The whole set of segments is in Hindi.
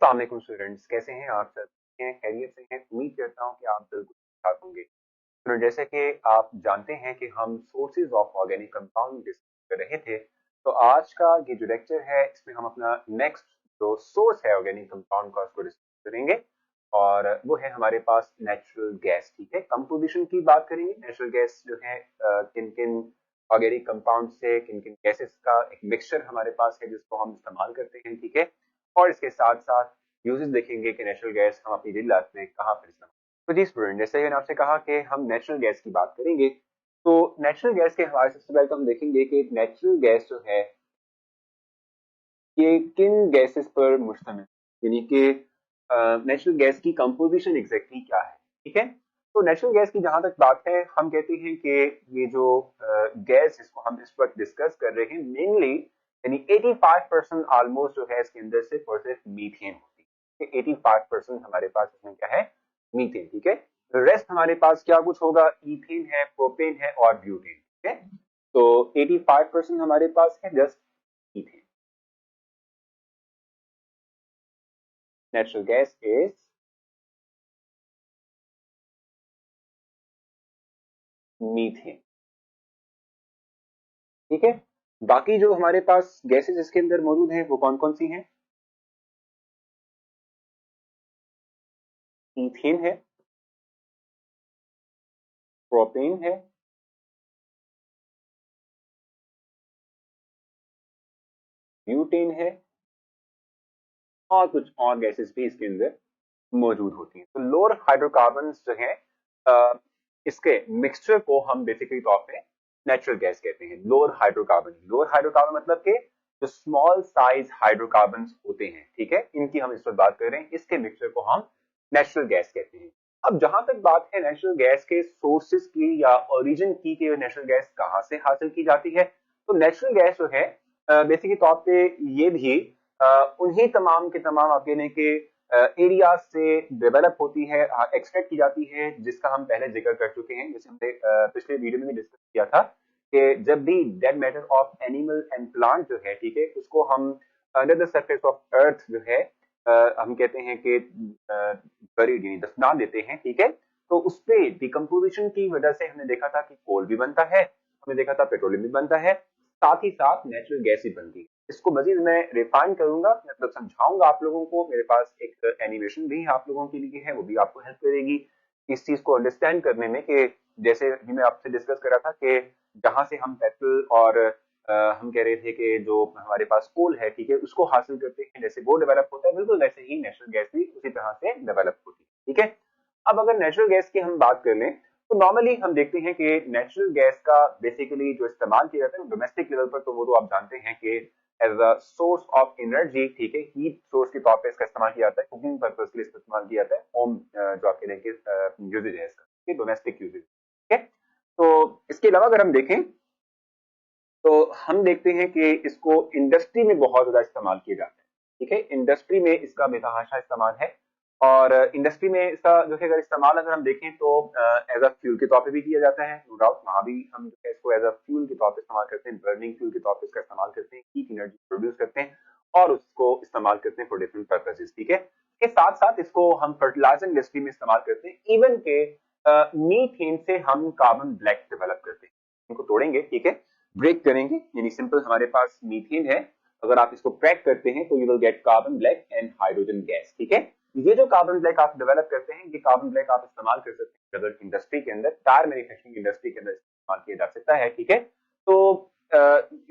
अस्सलाम वालेकुम स्टूडेंट्स, कैसे हैं आप सब? हैं खैरियत से हैं? उम्मीद करता हूँ कि आप बिल्कुल ठीक होंगे। तो जैसे कि आप जानते हैं कि हम sources of organic compound discuss कर रहे थे, तो आज का ये जो लेक्चर है इसमें हम अपना नेक्स्ट जो सोर्स है ऑर्गेनिक कंपाउंड का उसको डिस्कस करेंगे और वो है हमारे पास नेचुरल गैस। ठीक है, कंपोजिशन की बात करेंगे। नेचुरल गैस जो है किन किन ऑर्गेनिक कंपाउंड से किन किन गैसेस का एक मिक्सचर हमारे पास है जिसको हम इस्तेमाल करते हैं। ठीक है, और इसके साथ साथ यूजेस देखेंगे कि नेचुरल गैस हम अपनी डेली लाइफ में कहाँ पर इस्तेमाल। तो जी स्टूडेंट, जैसे मैंने आपसे कहा कि हम नेचुरल गैस की बात करेंगे, तो नेचुरल गैस के हवाले से सबसे पहले तो हम देखेंगे कि नेचुरल गैस जो है ये किन गैसेस पर मुश्तमिल, यानी कि नेचुरल गैस की कंपोजिशन एग्जैक्टली क्या है। ठीक है, तो नेचुरल गैस की जहां तक बात है, हम कहते हैं कि ये जो गैस जिसको हम इस वक्त डिस्कस कर रहे हैं मेनली, यानी 85% ऑलमोस्ट जो है इसके अंदर सिर्फ और सिर्फ मीथेन होती है। 85% हमारे पास इसमें क्या है? मीथेन। ठीक है, रेस्ट हमारे पास क्या कुछ होगा? इथेन है, प्रोपेन है और ब्यूटेन। ठीक है, तो 85% हमारे पास है just ethane. Natural gas is methane. ठीक है, बाकी जो हमारे पास गैसेस इसके अंदर मौजूद हैं वो कौन कौन सी हैं? ईथेन है, प्रोपेन है, ब्यूटेन है और कुछ और गैसेस भी इसके अंदर मौजूद होती हैं। तो लोअर हाइड्रोकार्बन जो है इसके मिक्सचर को हम बेसिकली तौर पे नेचुरल गैस कहते हैं। लोअर हाइड्रोकार्बन मतलब कि जो स्मॉल साइज हाइड्रोकार्बन होते हैं, ठीक है, इनकी हम इस पर बात कर रहे हैं। इसके मिक्सचर को हम नेचुरल गैस कहते हैं। अब जहां तक बात है नेचुरल गैस के सोर्सेज की या ओरिजिन की, कि नेचुरल गैस कहां से हासिल की जाती है, तो नेचुरल गैस जो है बेसिकली तौर पे ये भी उन्हीं तमाम के तमाम आप कह लें कि एरिया से डेवलप होती है, एक्सट्रैक्ट की जाती है, जिसका हम पहले जिक्र कर चुके हैं। जैसे हमने पिछले वीडियो में भी डिस्कस किया था कि जब भी dead matter of animal and plant जो है, ठीक है, उसको हम under the surface of earth जो है हम कहते हैं कि बरीड यानी दफना देते हैं। ठीक है, तो उसपे डिकम्पोजिशन की वजह से हमने देखा था कि कोल भी बनता है, हमने देखा था पेट्रोलियम भी बनता है, साथ ही साथ नेचुरल गैस भी बनती है। इसको मजीद मैं रिफाइन करूंगा, मतलब समझाऊंगा आप लोगों को। मेरे पास एक एनिमेशन भी आप लोगों के लिए है, वो भी आपको हेल्प करेगी इस चीज को अंडरस्टैंड करने में, कि जैसे अभी मैं आपसे डिस्कस कर रहा था कि जहां से हम पेट्रोल और हम कह रहे थे कि जो हमारे पास कोल है, ठीक है, उसको हासिल करते हैं, जैसे वो डेवलप होता है, बिल्कुल वैसे ही नेचुरल गैस भी उसी तरह से डेवलप होती है। ठीक है, अब अगर नेचुरल गैस की हम बात कर लें, तो नॉर्मली हम देखते हैं कि नेचुरल गैस का बेसिकली जो इस्तेमाल किया जाता है डोमेस्टिक लेवल पर, तो वो तो आप जानते हैं कि as a source of energy, ठीक है, हीट सोर्स के तौर पे इसका इस्तेमाल किया जाता है, कुकिंग पर्पज के लिए इस्तेमाल किया जाता है। होम जो आपके लिए यूजेज है इसका, डोमेस्टिक यूजेज। ठीक है, तो इसके अलावा अगर हम देखें तो हम देखते हैं कि इसको इंडस्ट्री में बहुत ज्यादा इस्तेमाल किया जाता है। ठीक है, इंडस्ट्री में इसका बेतहाशा इस्तेमाल है, और इंडस्ट्री में इसका जो है अगर इस्तेमाल अगर हम देखें तो एज अ फ्यूल के तौर पे भी किया जाता है, नो डाउट। वहां भी हम जो है इसको एज अ फ्यूल के तौर पे इस्तेमाल करते हैं, बर्निंग फ्यूल के तौर पे इसका इस्तेमाल करते हैं, हीट एनर्जी प्रोड्यूस करते हैं और उसको इस्तेमाल करते हैं फॉर डिफरेंट पर्पजेस। ठीक है, इसके साथ साथ इसको हम फर्टिलाइजर इंडस्ट्री में इस्तेमाल करते हैं, इवन के मीथेन से हम कार्बन ब्लैक डेवलप करते हैं। इनको तोड़ेंगे, ठीक है, ब्रेक करेंगे, यानी सिंपल हमारे पास मीथेन है, अगर आप इसको क्रैक करते हैं तो you will get carbon black and hydrogen gas. ठीक है, ये जो कार्बन ब्लैक आप डेवलप करते हैं, ये कार्बन ब्लैक आप इस्तेमाल कर सकते हैं अगर इंडस्ट्री के अंदर, टायर मैन्युफैक्चरिंग इंडस्ट्री के अंदर इस्तेमाल किया जा सकता है। ठीक है, तो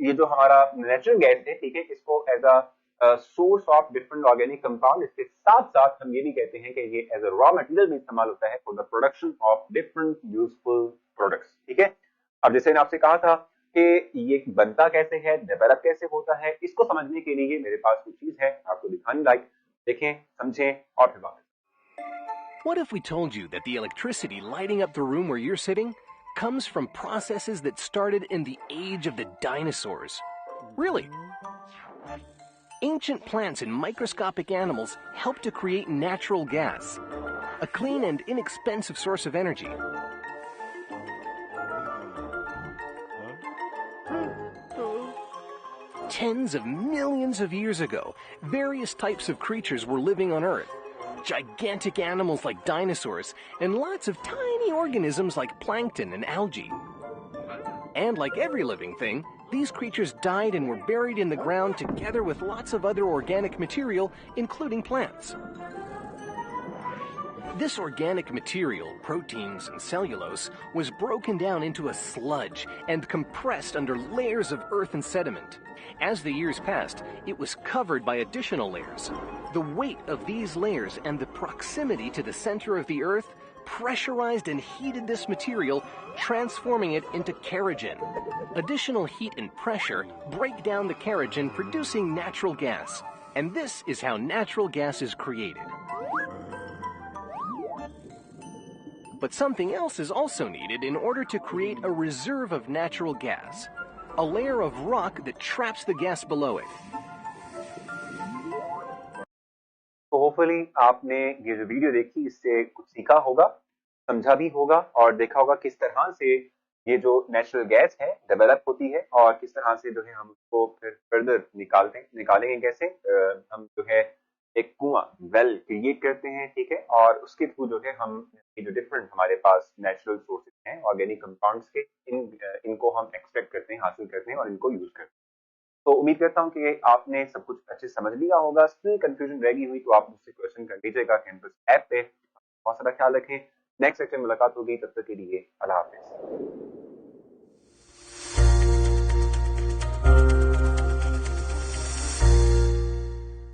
ये जो हमारा नेचुरल गैस है, ठीक है, इसको as a source of different organic compound, इसके साथ साथ हम ये भी कहते हैं कि ये एज अ रॉ मटेरियल भी इस्तेमाल होता है for the production of different useful products. ठीक है, अब जैसे मैंने आपसे कहा था कि ये बनता कैसे है, डेवलप कैसे होता है, इसको समझने के लिए मेरे पास कुछ चीज है आपको दिखाने लायक। देखें, समझें और फिर बात। What if we told you that the electricity lighting up the room where you're sitting comes from processes that started in the age of the dinosaurs? Really? Ancient plants and microscopic animals helped to create natural gas, a clean and inexpensive source of energy. Tens of millions of years ago, various types of creatures were living on Earth. Gigantic animals like dinosaurs, and lots of tiny organisms like plankton and algae. And like every living thing, these creatures died and were buried in the ground together with lots of other organic material, including plants. This organic material, proteins and cellulose, was broken down into a sludge and compressed under layers of earth and sediment. As the years passed, it was covered by additional layers. The weight of these layers and the proximity to the center of the earth pressurized and heated this material, transforming it into kerogen. Additional heat and pressure break down the kerogen, producing natural gas. And this is how natural gas is created. But something else is also needed in order to create a reserve of natural gas, a layer of rock that traps the gas below it. तो होपफुली आपने ये जो वीडियो देखी इससे कुछ सीखा होगा, समझा भी होगा और देखा होगा किस तरह से ये जो नेचुरल गैस है डेवलप होती है और किस तरह से जो है हम उसको फिर फर्दर निकालेंगे कैसे। हम जो है एक कुआं वेल क्रिएट करते हैं, ठीक है, और उसके थ्रू जो है हम ये जो डिफरेंट हमारे पास नेचुरल सोर्सेज हैं ऑर्गेनिक कंपाउंड्स के, इनको हम एक्सट्रैक्ट करते हैं, हासिल करते हैं और इनको यूज करते हैं। तो उम्मीद करता हूँ कि आपने सब कुछ अच्छे से समझ लिया होगा। स्टिल कंफ्यूजन रह गई हुई तो आप मुझसे क्वेश्चन कर लीजिएगा कैंपस ऐप पे। बहुत सारा ख्याल रखें, नेक्स्ट सेक्शन में मुलाकात होगी, तब तक के लिए अल्लाह हाफिज।